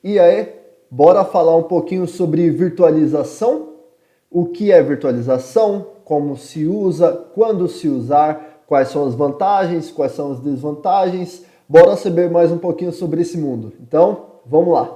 E aí, bora falar um pouquinho sobre virtualização? O que é virtualização? Como se usa? Quando se usar? Quais são as vantagens? Quais são as desvantagens? Bora saber mais um pouquinho sobre esse mundo. Então, vamos lá!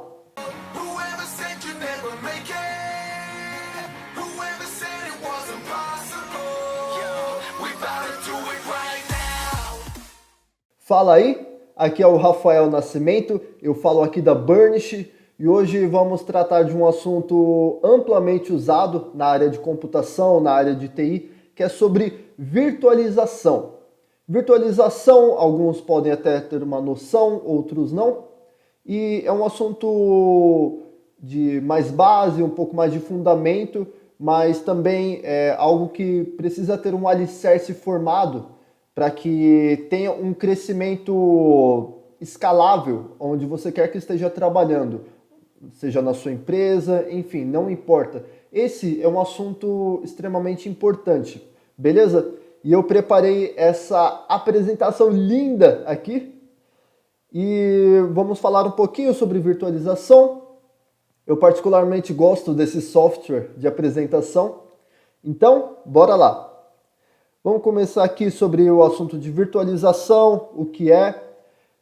Fala aí, aqui é o Rafael Nascimento, eu falo aqui da Burnish e hoje vamos tratar de um assunto amplamente usado na área de computação, na área de TI, que é sobre virtualização. Virtualização, alguns podem até ter uma noção, outros não, e é um assunto de mais base, um pouco mais de fundamento, mas também é algo que precisa ter um alicerce formado para que tenha um crescimento escalável onde você quer que esteja trabalhando, seja na sua empresa, enfim, não importa. Esse é um assunto extremamente importante, beleza? E eu preparei essa apresentação linda aqui e vamos falar um pouquinho sobre virtualização. Eu particularmente gosto desse software de apresentação, então bora lá! Vamos começar aqui sobre o assunto de virtualização, o que é,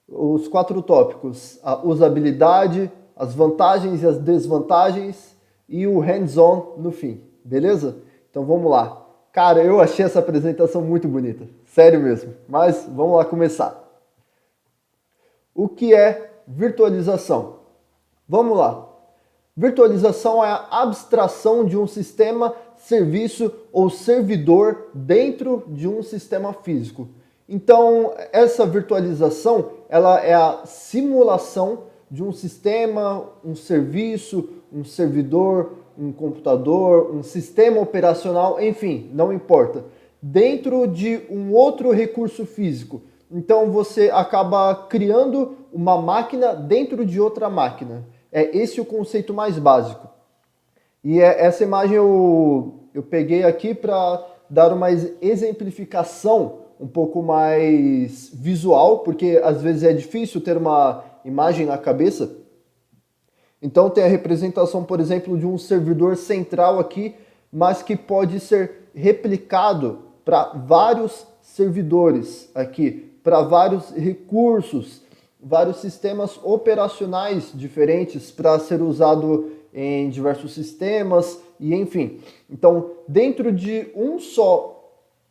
os 4 tópicos, a usabilidade, as vantagens e as desvantagens e o hands-on no fim, beleza? Então vamos lá. Cara, eu achei essa apresentação muito bonita, sério mesmo, mas vamos lá começar. O que é virtualização? Vamos lá. Virtualização é a abstração de um sistema, serviço ou servidor dentro de um sistema físico. Então, essa virtualização, ela é a simulação de um sistema, um serviço, um servidor, um computador, um sistema operacional, enfim, não importa, dentro de um outro recurso físico. Então, você acaba criando uma máquina dentro de outra máquina. É esse o conceito mais básico. E essa imagem eu peguei aqui para dar uma exemplificação um pouco mais visual, porque às vezes é difícil ter uma imagem na cabeça. Então tem a representação, por exemplo, de um servidor central aqui, mas que pode ser replicado para vários servidores aqui, para vários recursos, vários sistemas operacionais diferentes para ser usado em diversos sistemas e enfim. Então, dentro de um só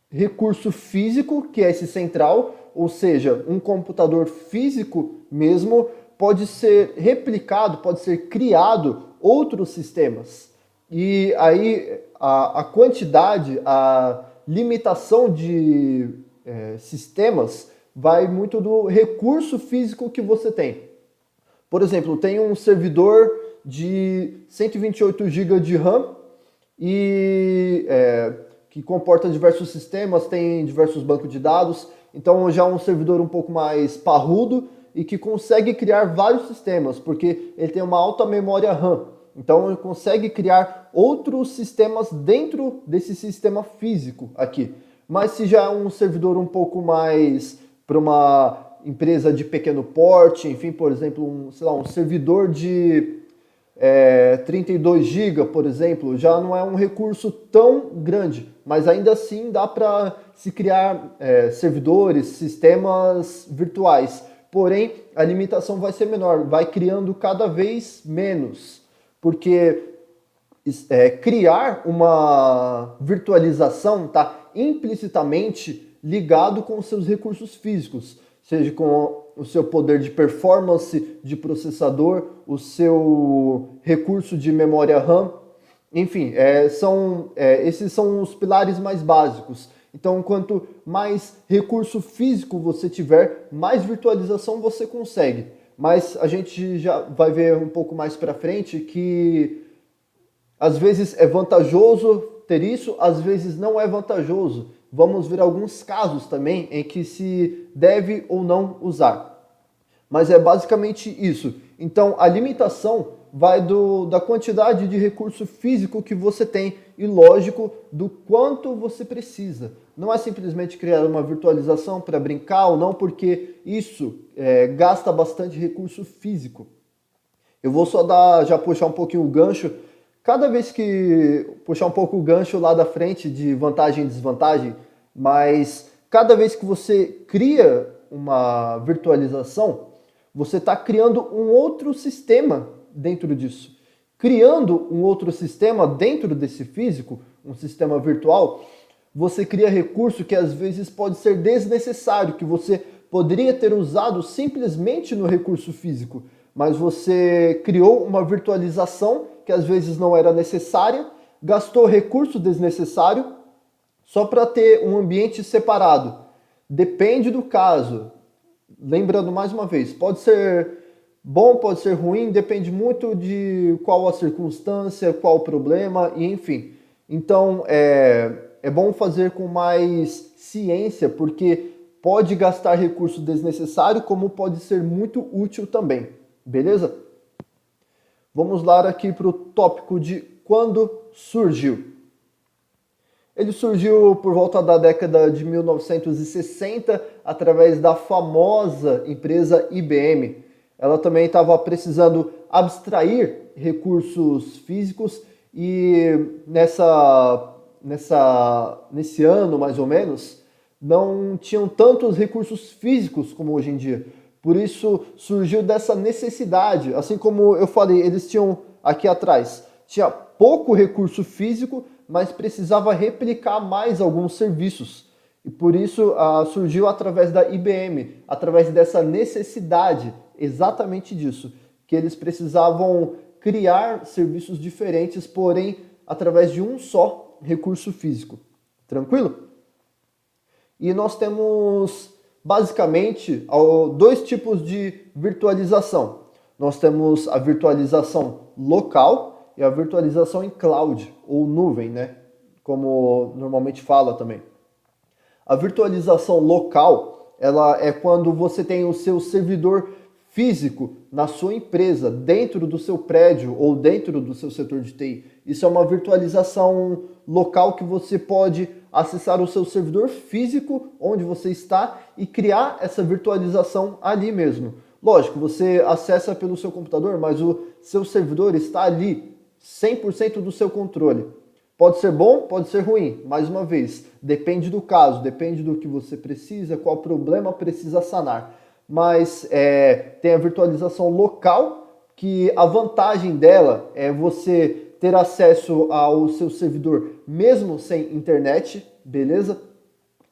recurso físico, que é esse central, ou seja, um computador físico mesmo, pode ser replicado, pode ser criado outros sistemas. E aí a quantidade, a limitação de sistemas vai muito do recurso físico que você tem. Por exemplo, tem um servidor de 128 GB de RAM e que comporta diversos sistemas, tem diversos bancos de dados, então já é um servidor um pouco mais parrudo e que consegue criar vários sistemas, porque ele tem uma alta memória RAM. Então ele consegue criar outros sistemas dentro desse sistema físico aqui. Mas se já é um servidor um pouco mais para uma empresa de pequeno porte, enfim, por exemplo, um servidor de 32 GB, por exemplo, já não é um recurso tão grande, mas ainda assim dá para se criar servidores, sistemas virtuais. Porém, a limitação vai ser menor, vai criando cada vez menos, porque criar uma virtualização está implicitamente ligado com os seus recursos físicos, seja com o seu poder de performance de processador, o seu recurso de memória RAM, enfim, esses são os pilares mais básicos. Então, quanto mais recurso físico você tiver, mais virtualização você consegue. Mas a gente já vai ver um pouco mais para frente que às vezes é vantajoso ter isso, às vezes não é vantajoso. Vamos ver alguns casos também em que se deve ou não usar. Mas é basicamente isso. Então, a limitação vai da quantidade de recurso físico que você tem e, lógico, do quanto você precisa. Não é simplesmente criar uma virtualização para brincar ou não, porque isso gasta bastante recurso físico. Eu vou só já puxar um pouquinho o gancho. Cada vez que puxar um pouco o gancho lá da frente de vantagem e desvantagem, mas cada vez que você cria uma virtualização, você está criando um outro sistema dentro disso. Criando um outro sistema dentro desse físico, um sistema virtual, você cria recurso que às vezes pode ser desnecessário, que você poderia ter usado simplesmente no recurso físico, mas você criou uma virtualização que às vezes não era necessária, gastou recurso desnecessário só para ter um ambiente separado. Depende do caso. Lembrando mais uma vez, pode ser bom, pode ser ruim, depende muito de qual a circunstância, qual o problema, e enfim. Então, é bom fazer com mais ciência, porque pode gastar recurso desnecessário, como pode ser muito útil também. Beleza? Vamos lá aqui para o tópico de quando surgiu. Ele surgiu por volta da década de 1960 através da famosa empresa IBM. Ela também estava precisando abstrair recursos físicos e nesse ano, mais ou menos, não tinham tantos recursos físicos como hoje em dia. Por isso surgiu dessa necessidade. Assim como eu falei, eles tinham aqui atrás, tinha pouco recurso físico, mas precisava replicar mais alguns serviços. E por isso surgiu através da IBM, através dessa necessidade, exatamente disso, que eles precisavam criar serviços diferentes, porém através de um só recurso físico. Tranquilo? E nós temos basicamente dois tipos de virtualização. Nós temos a virtualização local e a virtualização em cloud, ou nuvem, né? Como normalmente fala também. A virtualização local, ela é quando você tem o seu servidor físico na sua empresa, dentro do seu prédio ou dentro do seu setor de TI. Isso é uma virtualização local que você pode acessar o seu servidor físico onde você está e criar essa virtualização ali mesmo. Lógico, você acessa pelo seu computador, mas o seu servidor está ali, 100% do seu controle. Pode ser bom, pode ser ruim. Mais uma vez, depende do caso, depende do que você precisa, qual problema precisa sanar. Mas tem a virtualização local, que a vantagem dela é você ter acesso ao seu servidor mesmo sem internet, beleza?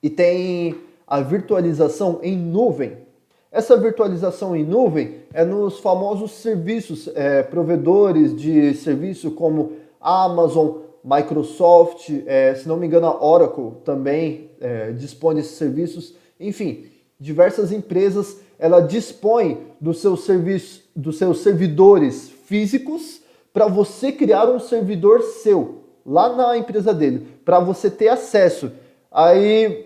E tem a virtualização em nuvem. Essa virtualização em nuvem é nos famosos serviços, provedores de serviço como Amazon, Microsoft, se não me engano a Oracle também dispõe desses serviços. Enfim, diversas empresas ela dispõe dos seus servidores físicos para você criar um servidor seu lá na empresa dele, para você ter acesso. Aí,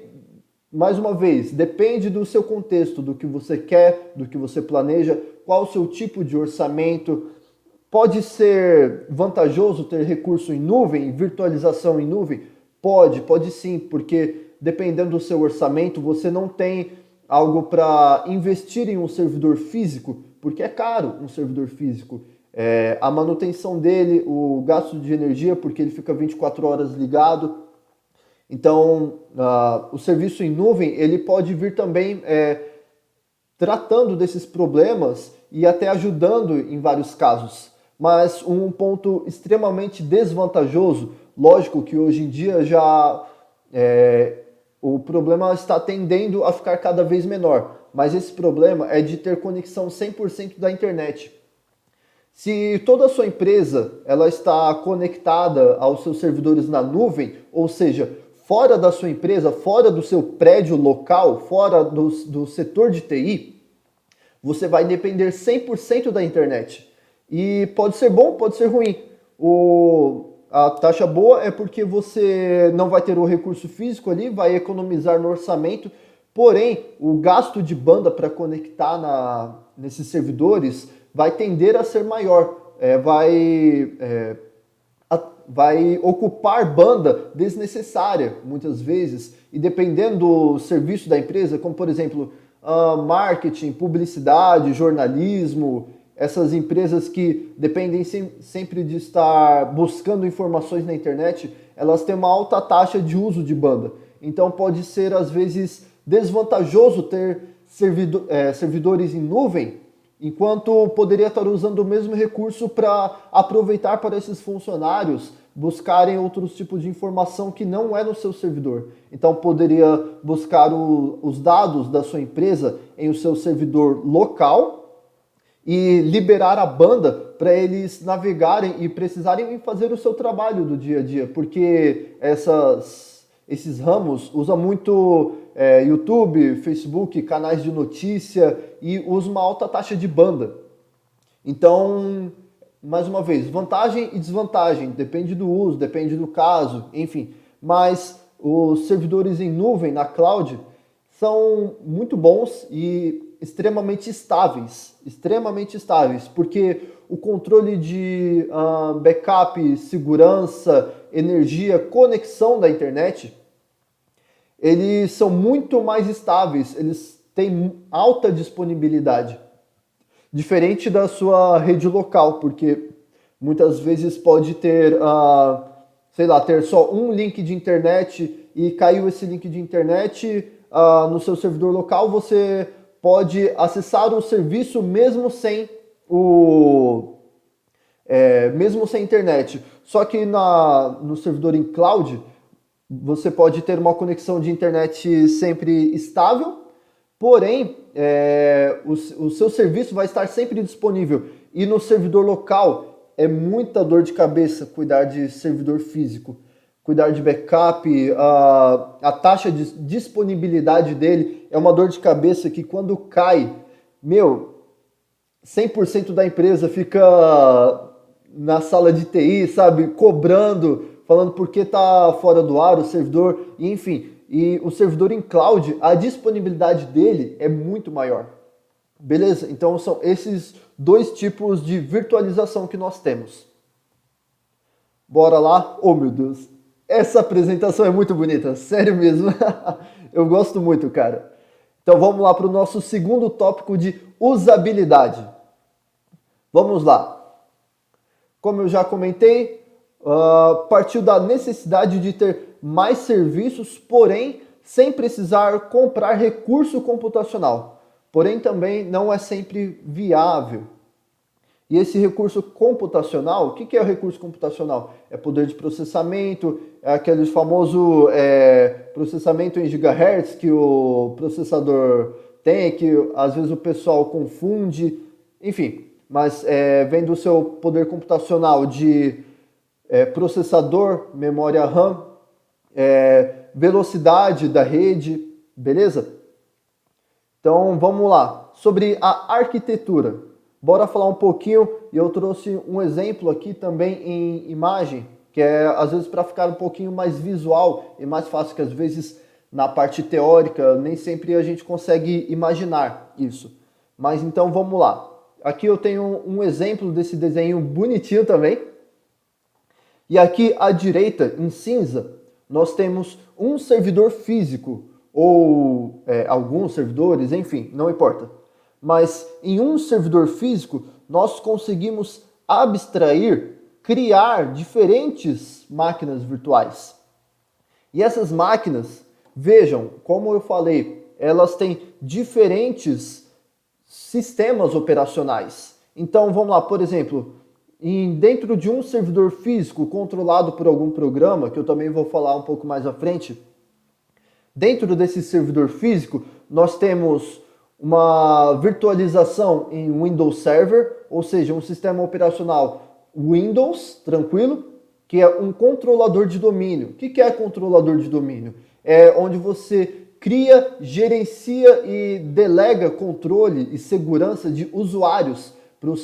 mais uma vez, depende do seu contexto, do que você quer, do que você planeja, qual o seu tipo de orçamento. Pode ser vantajoso ter recurso em nuvem, virtualização em nuvem? Pode sim, porque dependendo do seu orçamento, você não tem algo para investir em um servidor físico, porque é caro um servidor físico. A manutenção dele, o gasto de energia, porque ele fica 24 horas ligado. Então, o serviço em nuvem, ele pode vir também tratando desses problemas e até ajudando em vários casos. Mas um ponto extremamente desvantajoso, lógico que hoje em dia o problema está tendendo a ficar cada vez menor, mas esse problema é de ter conexão 100% da internet. Se toda a sua empresa ela está conectada aos seus servidores na nuvem, ou seja, fora da sua empresa, fora do seu prédio local, fora do setor de TI, você vai depender 100% da internet. E pode ser bom, pode ser ruim. A taxa boa é porque você não vai ter o recurso físico ali, vai economizar no orçamento, porém o gasto de banda para conectar nesses servidores vai tender a ser maior, vai ocupar banda desnecessária muitas vezes, e dependendo do serviço da empresa, como por exemplo marketing, publicidade, jornalismo, essas empresas que dependem sempre de estar buscando informações na internet, elas têm uma alta taxa de uso de banda. Então pode ser, às vezes, desvantajoso ter servidores em nuvem, enquanto poderia estar usando o mesmo recurso para aproveitar para esses funcionários buscarem outros tipos de informação que não é no seu servidor. Então poderia buscar os dados da sua empresa em o seu servidor local e liberar a banda para eles navegarem e precisarem fazer o seu trabalho do dia a dia, porque esses ramos usam muito YouTube, Facebook, canais de notícia e usam uma alta taxa de banda. Então, mais uma vez, vantagem e desvantagem, depende do uso, depende do caso, enfim. Mas os servidores em nuvem, na cloud, são muito bons e extremamente estáveis, porque o controle de backup, segurança, energia, conexão da internet, eles são muito mais estáveis, eles têm alta disponibilidade, diferente da sua rede local, porque muitas vezes pode ter, ter só um link de internet e caiu esse link de internet no seu servidor local, você pode acessar o serviço mesmo sem internet. Só que no servidor em cloud, você pode ter uma conexão de internet sempre estável, porém, o seu serviço vai estar sempre disponível. E no servidor local, é muita dor de cabeça cuidar de servidor físico. Cuidar de backup, a taxa de disponibilidade dele é uma dor de cabeça que quando cai, 100% da empresa fica na sala de TI, sabe, cobrando, falando por que está fora do ar o servidor, e enfim. E o servidor em cloud, a disponibilidade dele é muito maior. Beleza? Então são esses dois tipos de virtualização que nós temos. Bora lá? Oh meu Deus! Essa apresentação é muito bonita, sério mesmo. Eu gosto muito, cara. Então vamos lá para o nosso segundo tópico de usabilidade. Vamos lá. Como eu já comentei, partiu da necessidade de ter mais serviços, porém sem precisar comprar recurso computacional. Porém também não é sempre viável. E esse recurso computacional, o que é o recurso computacional? É poder de processamento, é aquele famoso processamento em gigahertz que o processador tem, que às vezes o pessoal confunde, enfim. Mas vem do seu poder computacional de processador, memória RAM, velocidade da rede, beleza? Então vamos lá, sobre a arquitetura. Bora falar um pouquinho, e eu trouxe um exemplo aqui também em imagem, que é às vezes para ficar um pouquinho mais visual e mais fácil, que às vezes na parte teórica nem sempre a gente consegue imaginar isso. Mas então vamos lá. Aqui eu tenho um exemplo desse desenho bonitinho também. E aqui à direita, em cinza, nós temos um servidor físico, ou alguns servidores, enfim, não importa. Mas em um servidor físico, nós conseguimos abstrair, criar diferentes máquinas virtuais. E essas máquinas, vejam, como eu falei, elas têm diferentes sistemas operacionais. Então, vamos lá, por exemplo, dentro de um servidor físico controlado por algum programa, que eu também vou falar um pouco mais à frente, dentro desse servidor físico, nós temos uma virtualização em Windows Server, ou seja, um sistema operacional Windows, tranquilo, que é um controlador de domínio. O que é controlador de domínio? É onde você cria, gerencia e delega controle e segurança de usuários para o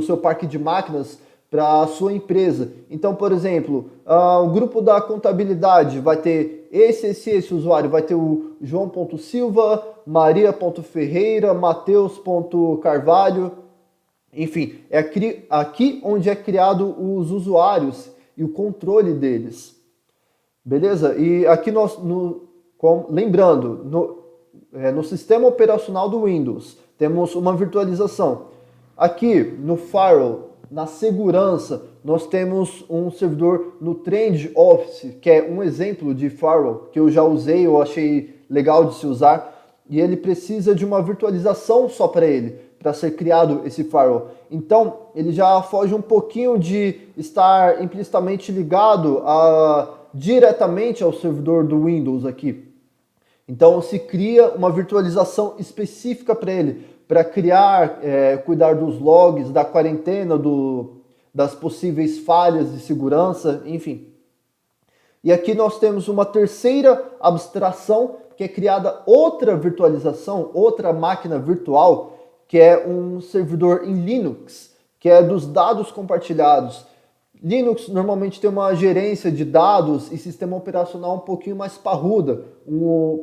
seu parque de máquinas, para a sua empresa. Então, por exemplo, o grupo da contabilidade vai ter esse usuário, vai ter o João.Silva, Maria.Ferreira, Mateus.Carvalho, enfim, é aqui onde é criado os usuários e o controle deles. Beleza? E aqui lembrando, no sistema operacional do Windows, temos uma virtualização. Aqui no Firewall, na segurança, nós temos um servidor no Trend Office, que é um exemplo de Firewall que eu já usei, eu achei legal de se usar, e ele precisa de uma virtualização só para ele, para ser criado esse Firewall. Então, ele já foge um pouquinho de estar implicitamente ligado diretamente ao servidor do Windows aqui. Então, se cria uma virtualização específica para ele, para criar, cuidar dos logs, da quarentena, das possíveis falhas de segurança, enfim. E aqui nós temos uma terceira abstração, que é criada outra virtualização, outra máquina virtual, que é um servidor em Linux, que é dos dados compartilhados. Linux normalmente tem uma gerência de dados e sistema operacional um pouquinho mais parruda,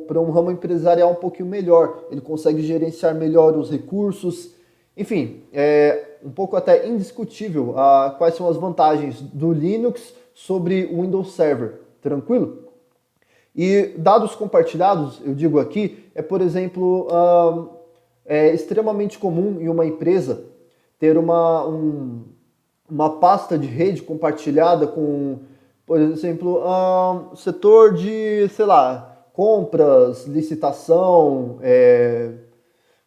para um ramo empresarial um pouquinho melhor. Ele consegue gerenciar melhor os recursos. Enfim, é um pouco até indiscutível quais são as vantagens do Linux sobre o Windows Server. Tranquilo? E dados compartilhados, eu digo aqui, por exemplo, é extremamente comum em uma empresa ter uma pasta de rede compartilhada com, por exemplo, setor de, sei lá, compras, licitação,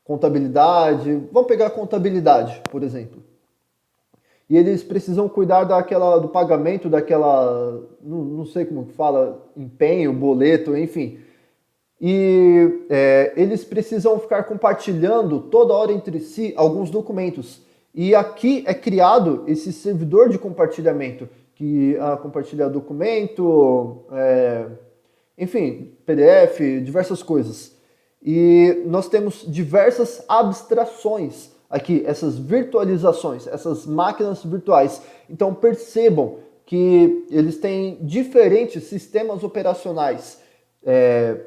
contabilidade. Vamos pegar a contabilidade, por exemplo. E eles precisam cuidar do pagamento daquela, não sei como que fala, empenho, boleto, enfim. E eles precisam ficar compartilhando toda hora entre si alguns documentos. E aqui é criado esse servidor de compartilhamento, que compartilha documento, enfim, PDF, diversas coisas. E nós temos diversas abstrações aqui, essas virtualizações, essas máquinas virtuais. Então percebam que eles têm diferentes sistemas operacionais. É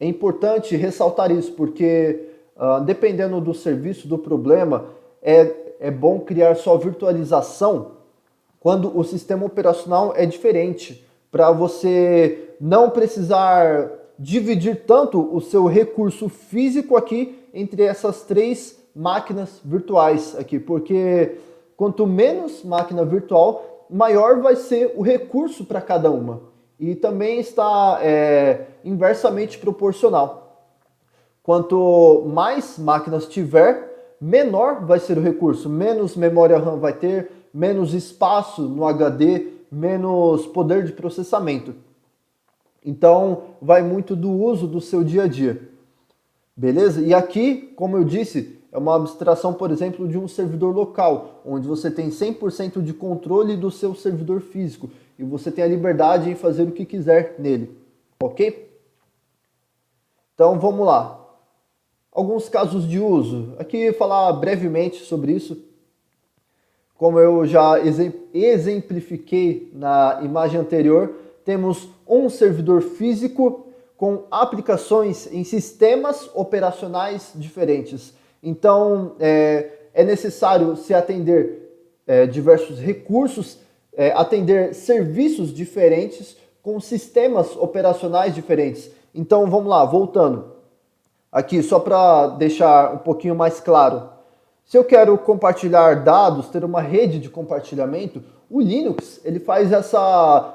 importante ressaltar isso, porque dependendo do serviço, do problema, é bom criar só virtualização quando o sistema operacional é diferente, para você não precisar dividir tanto o seu recurso físico aqui entre essas três máquinas virtuais aqui, porque quanto menos máquina virtual, maior vai ser o recurso para cada uma. E também está inversamente proporcional. Quanto mais máquinas tiver, menor vai ser o recurso, menos memória RAM vai ter, menos espaço no HD, menos poder de processamento. Então, vai muito do uso do seu dia a dia. Beleza? E aqui, como eu disse, é uma abstração, por exemplo, de um servidor local, onde você tem 100% de controle do seu servidor físico e você tem a liberdade em fazer o que quiser nele. Ok? Então, vamos lá. Alguns casos de uso. Aqui falar brevemente sobre isso. Como eu já exemplifiquei na imagem anterior, temos um servidor físico com aplicações em sistemas operacionais diferentes. Então, é necessário se atender diversos recursos, atender serviços diferentes com sistemas operacionais diferentes. Então, vamos lá, voltando. Aqui, só para deixar um pouquinho mais claro. Se eu quero compartilhar dados, ter uma rede de compartilhamento, o Linux ele faz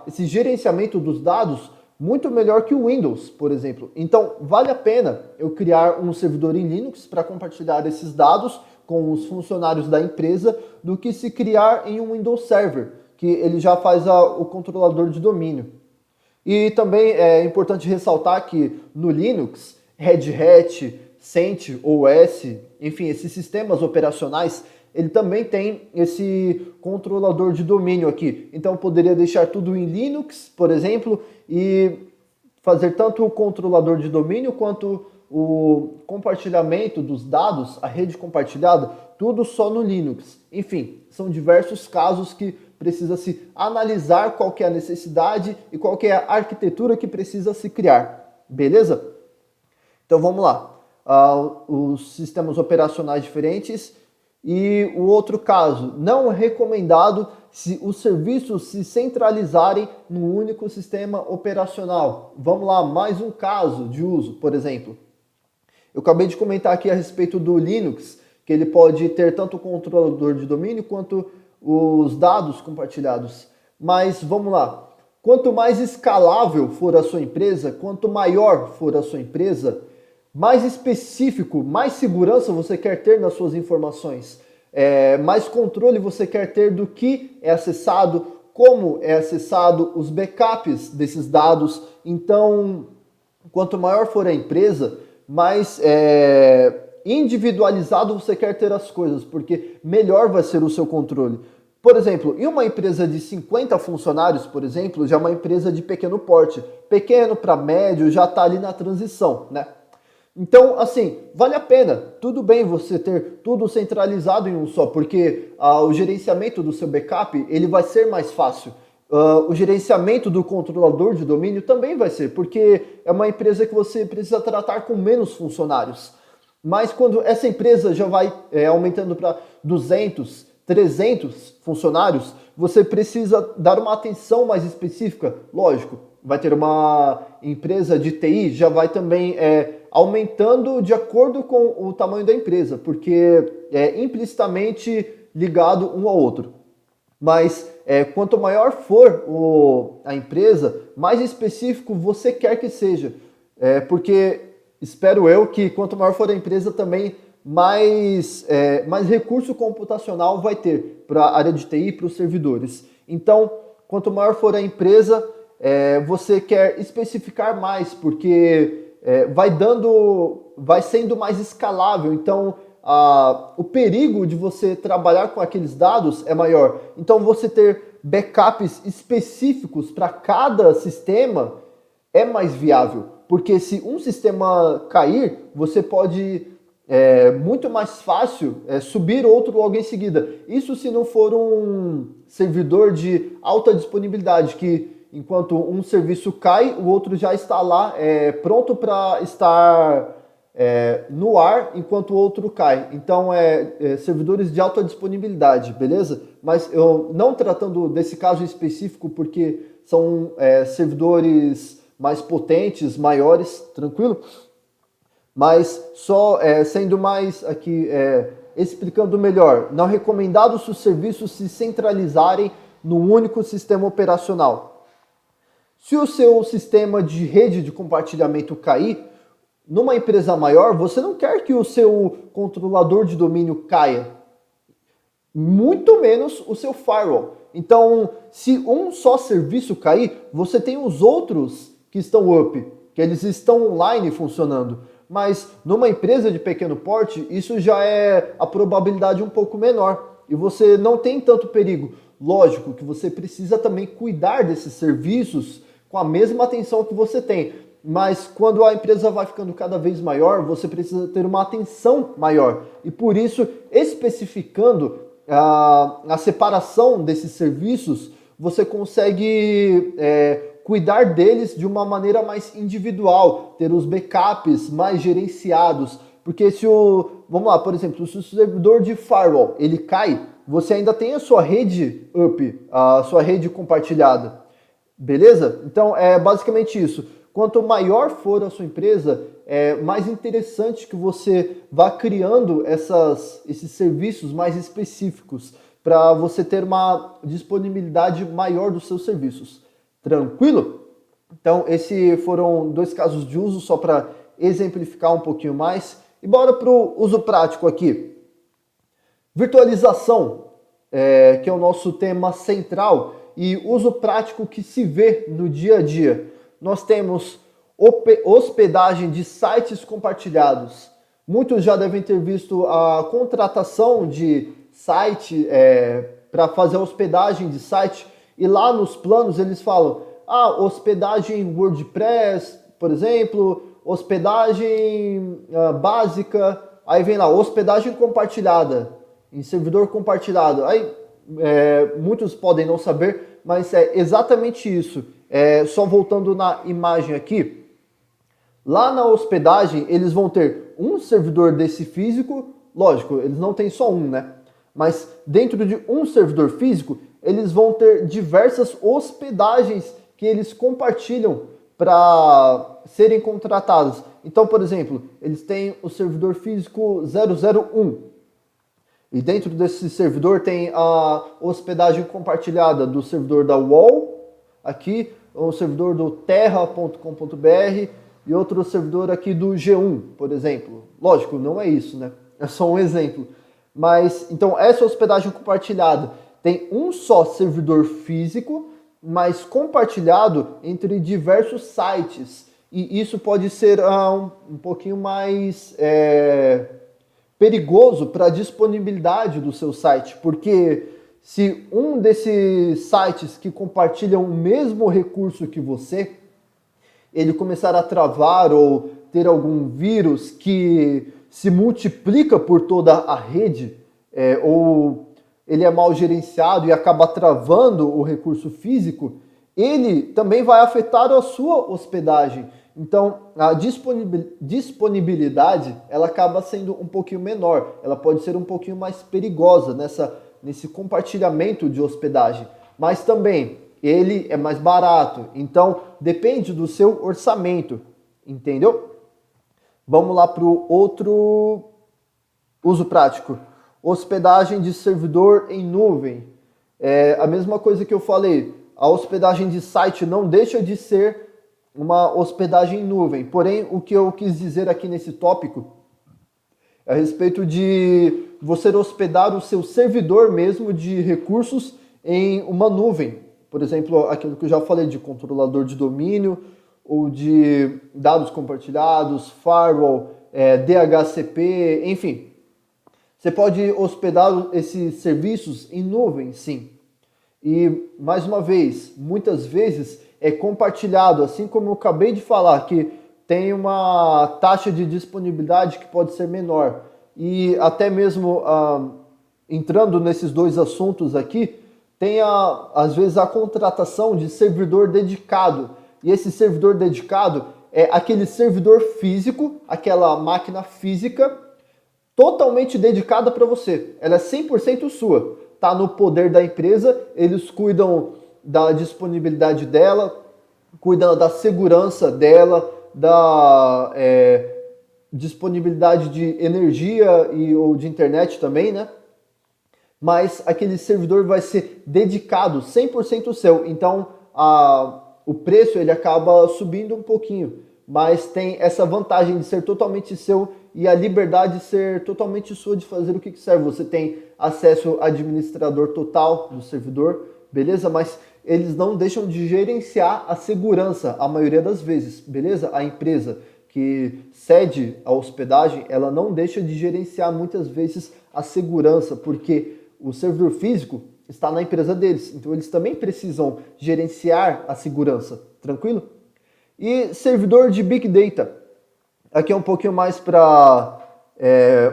esse gerenciamento dos dados muito melhor que o Windows, por exemplo. Então, vale a pena eu criar um servidor em Linux para compartilhar esses dados com os funcionários da empresa do que se criar em um Windows Server, que ele já faz o controlador de domínio. E também é importante ressaltar que no Linux, Red Hat, CentOS, enfim, esses sistemas operacionais, ele também tem esse controlador de domínio aqui. Então eu poderia deixar tudo em Linux, por exemplo, e fazer tanto o controlador de domínio quanto o compartilhamento dos dados, a rede compartilhada, tudo só no Linux. Enfim, são diversos casos que precisa se analisar qual que é a necessidade e qual que é a arquitetura que precisa se criar. Beleza? Então vamos lá. Os sistemas operacionais diferentes. E o outro caso, não é recomendado se os serviços se centralizarem num único sistema operacional. Vamos lá, mais um caso de uso, por exemplo. Eu acabei de comentar aqui a respeito do Linux, que ele pode ter tanto o controlador de domínio quanto os dados compartilhados. Mas vamos lá, quanto mais escalável for a sua empresa, quanto maior for a sua empresa, mais específico, mais segurança você quer ter nas suas informações, mais controle você quer ter do que é acessado, como é acessado, os backups desses dados. Então, quanto maior for a empresa, mais individualizado você quer ter as coisas, porque melhor vai ser o seu controle. Por exemplo, em uma empresa de 50 funcionários, por exemplo, já é uma empresa de pequeno porte. Pequeno para médio já está ali na transição, né? Então, assim, vale a pena. Tudo bem você ter tudo centralizado em um só, porque o gerenciamento do seu backup ele vai ser mais fácil. O gerenciamento do controlador de domínio também vai ser, porque é uma empresa que você precisa tratar com menos funcionários. Mas quando essa empresa já vai aumentando para 200, 300 funcionários, você precisa dar uma atenção mais específica. Lógico, vai ter uma empresa de TI, já vai também aumentando de acordo com o tamanho da empresa, porque é implicitamente ligado um ao outro. Mas quanto maior for a empresa, mais específico você quer que seja. Porque espero eu que quanto maior for a empresa também, mais recurso computacional vai ter para a área de TI e para os servidores. Então, quanto maior for a empresa, você quer especificar mais, porque vai sendo mais escalável. Então, o perigo de você trabalhar com aqueles dados é maior. Então, você ter backups específicos para cada sistema é mais viável. Porque se um sistema cair, você pode muito mais fácil subir outro logo em seguida. Isso se não for um servidor de alta disponibilidade, que enquanto um serviço cai, o outro já está lá pronto para estar no ar enquanto o outro cai. Então, servidores de alta disponibilidade, beleza? Mas eu não tratando desse caso específico, porque são servidores mais potentes, maiores, tranquilo? Mas só sendo mais aqui, explicando melhor, não é recomendado se os serviços se centralizarem num único sistema operacional. Se o seu sistema de rede de compartilhamento cair, numa empresa maior, você não quer que o seu controlador de domínio caia, muito menos o seu firewall. Então, se um só serviço cair, você tem os outros que estão up, que eles estão online funcionando. Mas numa empresa de pequeno porte, isso já é a probabilidade um pouco menor e você não tem tanto perigo. Lógico que você precisa também cuidar desses serviços com a mesma atenção que você tem, mas quando a empresa vai ficando cada vez maior, você precisa ter uma atenção maior. E por isso, especificando a separação desses serviços, você consegue cuidar deles de uma maneira mais individual, ter os backups mais gerenciados. Porque vamos lá, por exemplo, se o servidor de firewall ele cai, você ainda tem a sua rede up, a sua rede compartilhada. Beleza? Então é basicamente isso. Quanto maior for a sua empresa, é mais interessante que você vá criando esses serviços mais específicos para você ter uma disponibilidade maior dos seus serviços. Tranquilo? Então, esses foram 2 casos de uso, só para exemplificar um pouquinho mais. E bora para o uso prático aqui. Virtualização, que é o nosso tema central, e uso prático que se vê no dia a dia. Nós temos hospedagem de sites compartilhados. Muitos já devem ter visto a contratação de site para fazer a hospedagem de site. E lá nos planos eles falam, hospedagem WordPress, por exemplo, hospedagem básica, aí vem lá, hospedagem compartilhada, em servidor compartilhado. Aí muitos podem não saber, mas é exatamente isso. Só voltando na imagem aqui, lá na hospedagem eles vão ter um servidor desse físico, lógico, eles não têm só um, né? Mas dentro de um servidor físico, eles vão ter diversas hospedagens que eles compartilham para serem contratados. Então, por exemplo, eles têm o servidor físico 001. E dentro desse servidor tem a hospedagem compartilhada do servidor da UOL, aqui, o servidor do terra.com.br e outro servidor aqui do G1, por exemplo. Lógico, não é isso, né? É só um exemplo. Mas, então, essa hospedagem compartilhada tem um só servidor físico, mas compartilhado entre diversos sites. E isso pode ser um pouquinho mais perigoso para a disponibilidade do seu site, porque se um desses sites que compartilham o mesmo recurso que você, ele começar a travar ou ter algum vírus que se multiplica por toda a rede, ou ele é mal gerenciado e acaba travando o recurso físico, ele também vai afetar a sua hospedagem. Então, a disponibilidade, ela acaba sendo um pouquinho menor, ela pode ser um pouquinho mais perigosa nesse compartilhamento de hospedagem. Mas também, ele é mais barato, então depende do seu orçamento, entendeu? Vamos lá para o outro uso prático. Hospedagem de servidor em nuvem. É a mesma coisa que eu falei, a hospedagem de site não deixa de ser uma hospedagem em nuvem. Porém, o que eu quis dizer aqui nesse tópico é a respeito de você hospedar o seu servidor mesmo de recursos em uma nuvem. Por exemplo, aquilo que eu já falei de controlador de domínio ou de dados compartilhados, firewall, DHCP, enfim. Você pode hospedar esses serviços em nuvem, sim. E, mais uma vez, muitas vezes é compartilhado, assim como eu acabei de falar, que tem uma taxa de disponibilidade que pode ser menor. E até mesmo entrando nesses dois assuntos aqui, tem às vezes a contratação de servidor dedicado. E esse servidor dedicado é aquele servidor físico, aquela máquina física, totalmente dedicada para você. Ela é 100% sua. Está no poder da empresa, eles cuidam da disponibilidade dela, cuidam da segurança dela, da disponibilidade de energia ou de internet também, né? Mas aquele servidor vai ser dedicado 100% seu, então o preço ele acaba subindo um pouquinho, mas tem essa vantagem de ser totalmente seu e a liberdade de ser totalmente sua de fazer o que quiser. Você tem acesso ao administrador total do servidor, beleza? Mas eles não deixam de gerenciar a segurança a maioria das vezes, beleza? A empresa que cede a hospedagem, ela não deixa de gerenciar muitas vezes a segurança, porque o servidor físico está na empresa deles, então eles também precisam gerenciar a segurança, tranquilo? E servidor de Big Data, aqui é um pouquinho mais para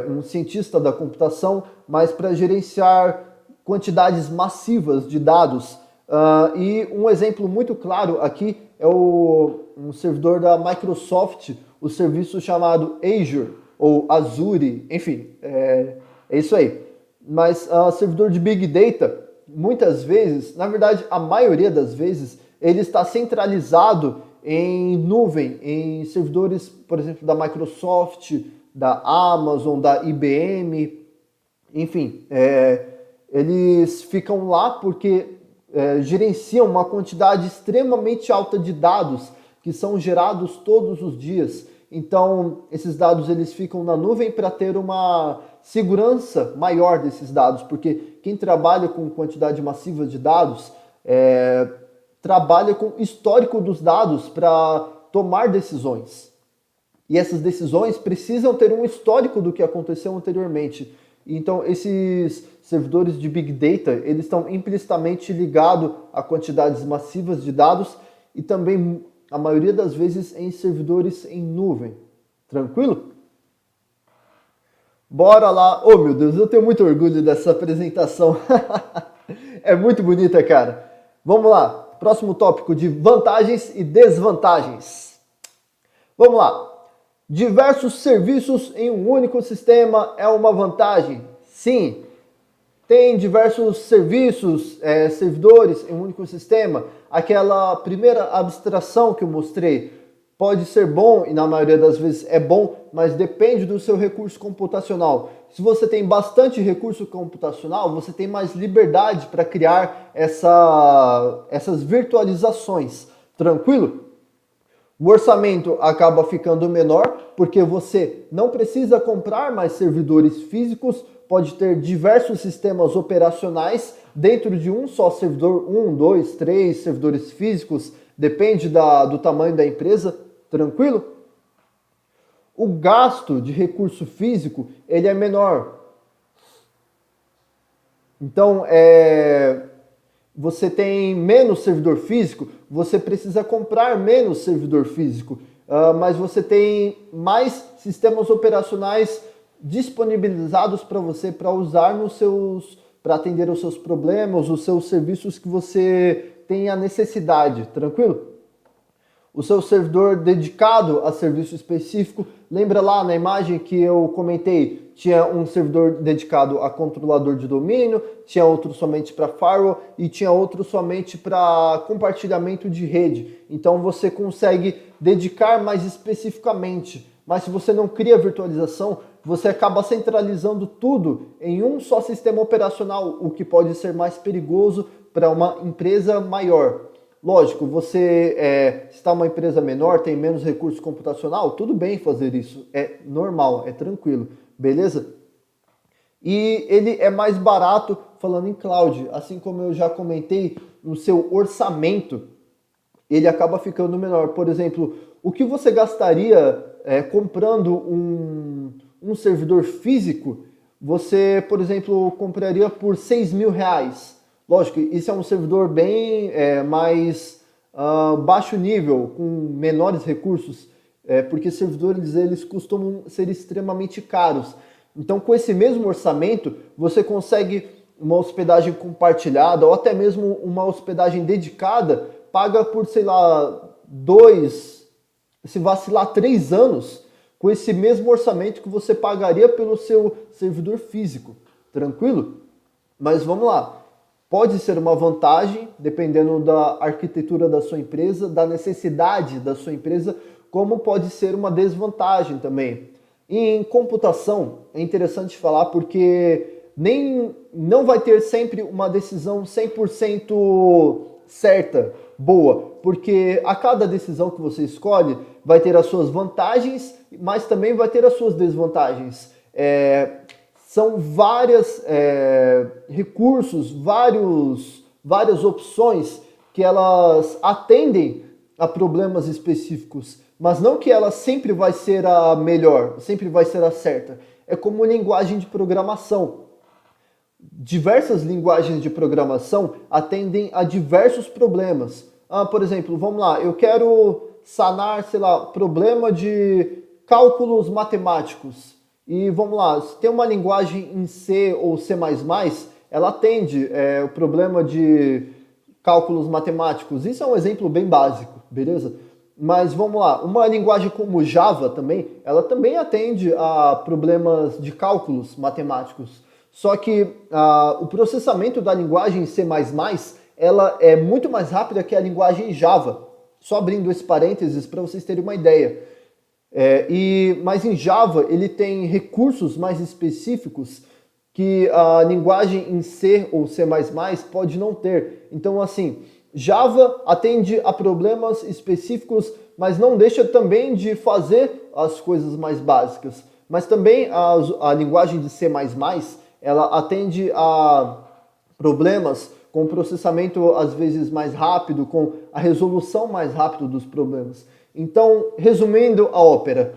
um cientista da computação, mas para gerenciar quantidades massivas de dados. E um exemplo muito claro aqui é um servidor da Microsoft, o serviço chamado Azure ou Azure, enfim, é isso aí. Mas servidor de Big Data, muitas vezes, na verdade a maioria das vezes, ele está centralizado em nuvem, em servidores, por exemplo, da Microsoft, da Amazon, da IBM, enfim, eles ficam lá porque gerenciam uma quantidade extremamente alta de dados que são gerados todos os dias. Então, esses dados eles ficam na nuvem para ter uma segurança maior desses dados, porque quem trabalha com quantidade massiva de dados trabalha com histórico dos dados para tomar decisões. E essas decisões precisam ter um histórico do que aconteceu anteriormente. Então, esses servidores de Big Data, eles estão implicitamente ligados a quantidades massivas de dados e também, a maioria das vezes, em servidores em nuvem. Tranquilo? Bora lá. Oh, meu Deus, eu tenho muito orgulho dessa apresentação. É muito bonita, cara. Vamos lá. Próximo tópico de vantagens e desvantagens. Vamos lá. Diversos serviços em um único sistema é uma vantagem? Sim. Tem diversos serviços, servidores em um único sistema. Aquela primeira abstração que eu mostrei, pode ser bom, e na maioria das vezes é bom, mas depende do seu recurso computacional. Se você tem bastante recurso computacional, você tem mais liberdade para criar essas virtualizações. Tranquilo? O orçamento acaba ficando menor, porque você não precisa comprar mais servidores físicos, pode ter diversos sistemas operacionais dentro de um só servidor, 1, 2, 3 servidores físicos, depende do tamanho da empresa, tranquilo? O gasto de recurso físico, ele é menor. Então, você tem menos servidor físico, você precisa comprar menos servidor físico, mas você tem mais sistemas operacionais disponibilizados para você para usar para atender os seus problemas, os seus serviços que você tem a necessidade, tranquilo? O seu servidor dedicado a serviço específico, lembra lá na imagem que eu comentei, tinha um servidor dedicado a controlador de domínio, tinha outro somente para firewall e tinha outro somente para compartilhamento de rede. Então você consegue dedicar mais especificamente, mas se você não cria virtualização, você acaba centralizando tudo em um só sistema operacional, o que pode ser mais perigoso para uma empresa maior. Lógico, você está uma empresa menor, tem menos recurso computacional, tudo bem fazer isso, é normal, é tranquilo, beleza? E ele é mais barato falando em cloud, assim como eu já comentei, no seu orçamento, ele acaba ficando menor. Por exemplo, o que você gastaria comprando um servidor físico, você, por exemplo, compraria por R$ 6.000. Lógico, isso é um servidor bem mais baixo nível, com menores recursos, porque servidores eles costumam ser extremamente caros. Então, com esse mesmo orçamento, você consegue uma hospedagem compartilhada ou até mesmo uma hospedagem dedicada, paga por, sei lá, 2, se vacilar 3 anos, com esse mesmo orçamento que você pagaria pelo seu servidor físico. Tranquilo? Mas vamos lá. Pode ser uma vantagem, dependendo da arquitetura da sua empresa, da necessidade da sua empresa, como pode ser uma desvantagem também. Em computação, é interessante falar porque não vai ter sempre uma decisão 100% certa, boa, porque a cada decisão que você escolhe vai ter as suas vantagens, mas também vai ter as suas desvantagens. São vários recursos, várias opções que elas atendem a problemas específicos, mas não que ela sempre vai ser a melhor, sempre vai ser a certa. É como linguagem de programação. Diversas linguagens de programação atendem a diversos problemas. Por exemplo, vamos lá, eu quero sanar, sei lá, problema de cálculos matemáticos. E vamos lá, se tem uma linguagem em C ou C++, ela atende o problema de cálculos matemáticos. Isso é um exemplo bem básico, beleza? Mas vamos lá, uma linguagem como Java também, ela também atende a problemas de cálculos matemáticos. Só que o processamento da linguagem C++, ela é muito mais rápida que a linguagem Java. Só abrindo esse parênteses para vocês terem uma ideia. Mas em Java ele tem recursos mais específicos que a linguagem em C ou C++ pode não ter. Então assim, Java atende a problemas específicos, mas não deixa também de fazer as coisas mais básicas. Mas também a linguagem de C++, ela atende a problemas com processamento às vezes mais rápido, com a resolução mais rápida dos problemas. Então, resumindo a ópera,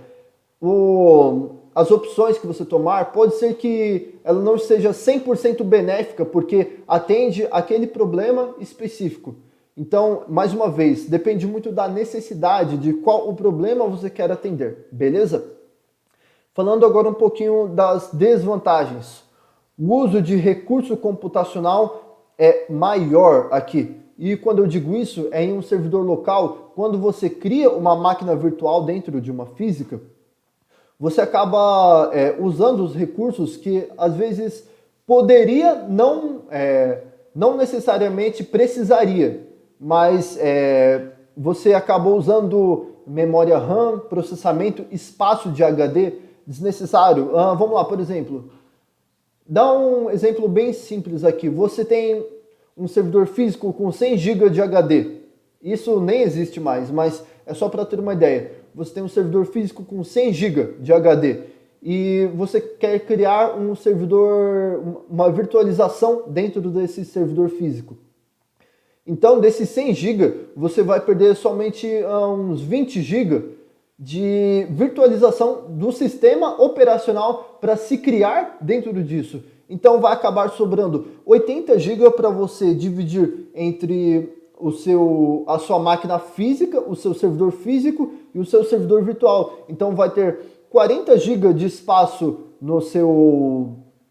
as opções que você tomar, pode ser que ela não seja 100% benéfica, porque atende aquele problema específico. Então, mais uma vez, depende muito da necessidade, de qual o problema você quer atender, beleza? Falando agora um pouquinho das desvantagens. O uso de recurso computacional é maior aqui. E quando eu digo isso, é em um servidor local. Quando você cria uma máquina virtual dentro de uma física, você acaba usando os recursos que às vezes poderia, não necessariamente precisaria, mas você acabou usando memória RAM, processamento, espaço de HD desnecessário. Vamos lá, por exemplo, dá um exemplo bem simples aqui. Você tem um servidor físico com 100 GB de HD. Isso nem existe mais, mas é só para ter uma ideia. Você tem um servidor físico com 100 GB de HD e você quer criar um servidor, uma virtualização dentro desse servidor físico. Então, desses 100 GB, você vai perder somente uns 20 GB de virtualização do sistema operacional para se criar dentro disso. Então, vai acabar sobrando 80 GB para você dividir entre a sua máquina física, o seu servidor físico e o seu servidor virtual. Então, vai ter 40 GB de espaço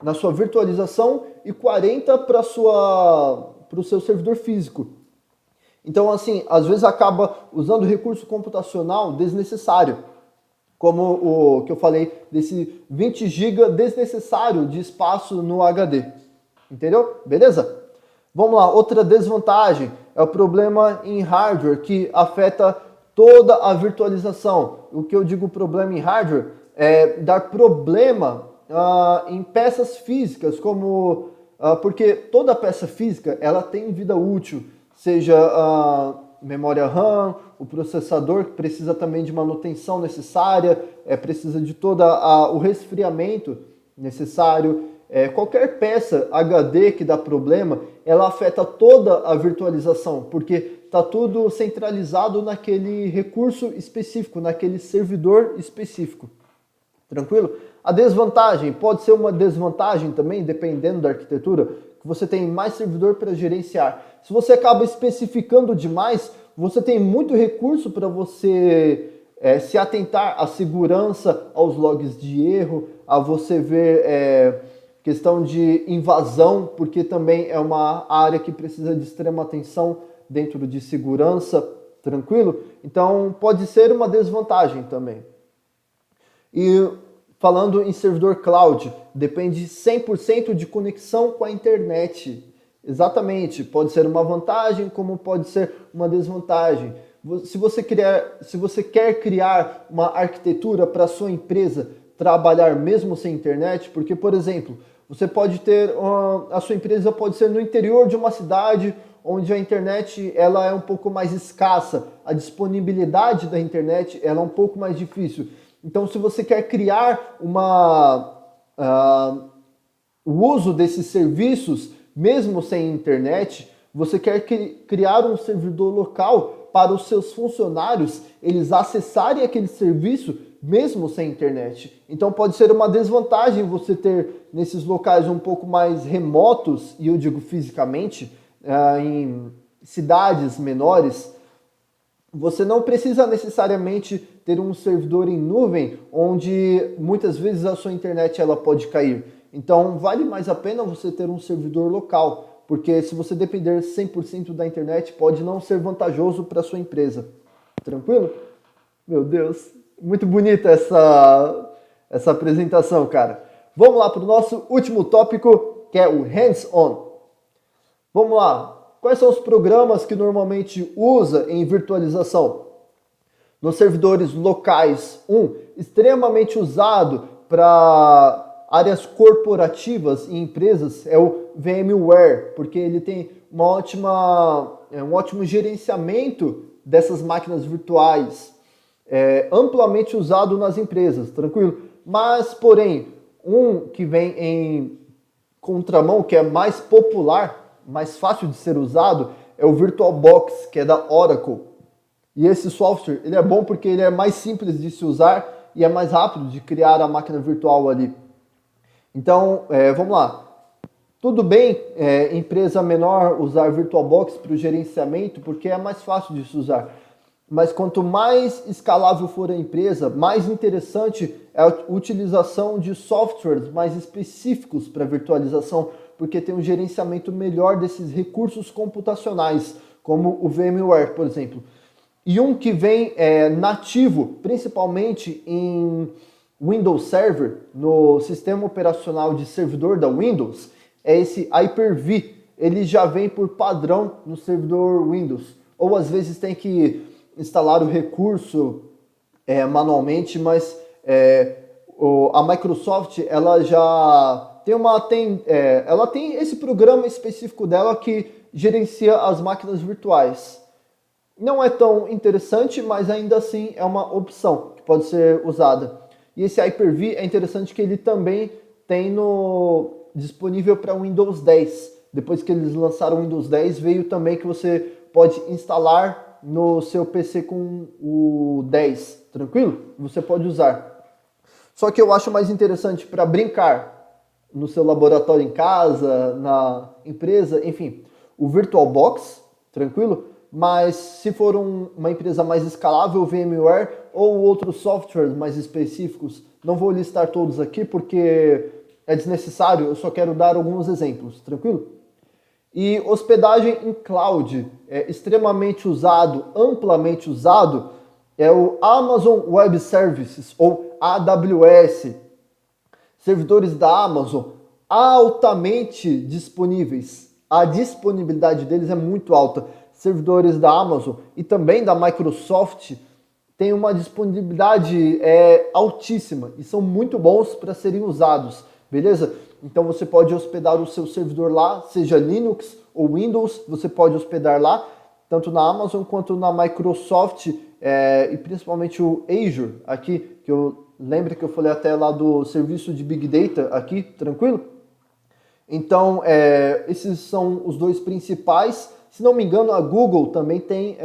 na sua virtualização e 40 para o seu servidor físico. Então, assim, às vezes acaba usando recurso computacional desnecessário, como o que eu falei, desse 20 GB desnecessário de espaço no HD. Entendeu? Beleza? Vamos lá, outra desvantagem é o problema em hardware, que afeta toda a virtualização. O que eu digo problema em hardware é dar problema em peças físicas, porque toda peça física ela tem vida útil, seja a memória RAM, o processador que precisa também de manutenção necessária, precisa de todo o resfriamento necessário. Qualquer peça HD que dá problema, ela afeta toda a virtualização, porque está tudo centralizado naquele recurso específico, naquele servidor específico. Tranquilo? A desvantagem pode ser uma desvantagem também, dependendo da arquitetura, que você tem mais servidor para gerenciar. Se você acaba especificando demais, você tem muito recurso para você se atentar à segurança, aos logs de erro, a você ver questão de invasão, porque também é uma área que precisa de extrema atenção dentro de segurança, tranquilo? Então pode ser uma desvantagem também. E falando em servidor cloud, depende 100% de conexão com a internet. Exatamente, pode ser uma vantagem como pode ser uma desvantagem. Se você quer criar uma arquitetura para a sua empresa trabalhar mesmo sem internet, porque, por exemplo, você pode ter, a sua empresa pode ser no interior de uma cidade onde a internet ela é um pouco mais escassa, a disponibilidade da internet ela é um pouco mais difícil. Então, se você quer criar o uso desses serviços, mesmo sem internet, você quer criar um servidor local para os seus funcionários, eles acessarem aquele serviço mesmo sem internet. Então pode ser uma desvantagem você ter nesses locais um pouco mais remotos, e eu digo fisicamente, em cidades menores, você não precisa necessariamente ter um servidor em nuvem, onde muitas vezes a sua internet ela pode cair. Então vale mais a pena você ter um servidor local, porque se você depender 100% da internet, pode não ser vantajoso para a sua empresa. Tranquilo? Meu Deus, muito bonita essa apresentação, cara. Vamos lá para o nosso último tópico, que é o hands-on. Vamos lá. Quais são os programas que normalmente usa em virtualização? Nos servidores locais, extremamente usado para áreas corporativas e empresas é o VMware, porque ele tem um ótimo gerenciamento dessas máquinas virtuais, amplamente usado nas empresas, tranquilo? Mas, porém, que vem em contramão, que é mais popular, mais fácil de ser usado, é o VirtualBox, que é da Oracle. E esse software ele é bom porque ele é mais simples de se usar e é mais rápido de criar a máquina virtual ali. Então, vamos lá. Tudo bem, empresa menor usar VirtualBox para o gerenciamento, porque é mais fácil de se usar. Mas quanto mais escalável for a empresa, mais interessante é a utilização de softwares mais específicos para virtualização, porque tem um gerenciamento melhor desses recursos computacionais, como o VMware, por exemplo. E um que vem nativo, principalmente em Windows Server, no sistema operacional de servidor da Windows, é esse Hyper-V. Ele já vem por padrão no servidor Windows. Ou às vezes tem que instalar o recurso manualmente, mas a Microsoft ela já ela tem esse programa específico dela que gerencia as máquinas virtuais. Não é tão interessante, mas ainda assim é uma opção que pode ser usada. E esse Hyper-V é interessante que ele também tem disponível para Windows 10. Depois que eles lançaram o Windows 10, veio também que você pode instalar no seu PC com o 10, tranquilo? Você pode usar. Só que eu acho mais interessante para brincar no seu laboratório em casa, na empresa, enfim, o VirtualBox, tranquilo? Mas se for uma empresa mais escalável, o VMware ou outros softwares mais específicos, não vou listar todos aqui porque é desnecessário, eu só quero dar alguns exemplos, tranquilo? E hospedagem em cloud é extremamente usado, amplamente usado, é o Amazon Web Services, ou AWS. Servidores da Amazon altamente disponíveis. A disponibilidade deles é muito alta. Servidores da Amazon e também da Microsoft têm uma disponibilidade altíssima e são muito bons para serem usados, beleza? Então você pode hospedar o seu servidor lá, seja Linux ou Windows, você pode hospedar lá, tanto na Amazon quanto na Microsoft e principalmente o Azure aqui, que eu lembro que eu falei até lá do serviço de Big Data aqui, tranquilo? Então esses são os dois principais. Se não me engano, a Google também tem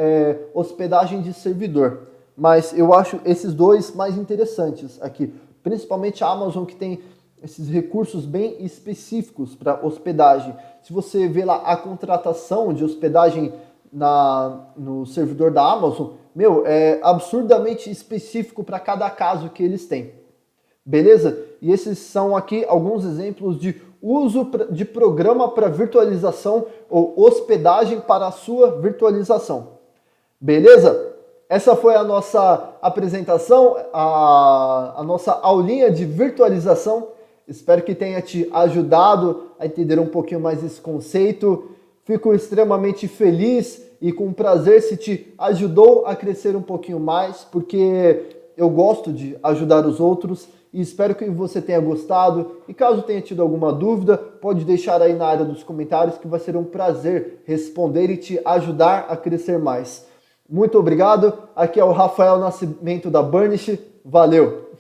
hospedagem de servidor, mas eu acho esses dois mais interessantes aqui, principalmente a Amazon, que tem esses recursos bem específicos para hospedagem. Se você vê lá a contratação de hospedagem no servidor da Amazon, é absurdamente específico para cada caso que eles têm. Beleza? E esses são aqui alguns exemplos de uso de programa para virtualização ou hospedagem para a sua virtualização. Beleza? Essa foi a nossa apresentação, a nossa aulinha de virtualização. Espero que tenha te ajudado a entender um pouquinho mais esse conceito. Fico extremamente feliz e com prazer se te ajudou a crescer um pouquinho mais, porque eu gosto de ajudar os outros e espero que você tenha gostado. E caso tenha tido alguma dúvida, pode deixar aí na área dos comentários que vai ser um prazer responder e te ajudar a crescer mais. Muito obrigado. Aqui é o Rafael Nascimento da Burnish. Valeu!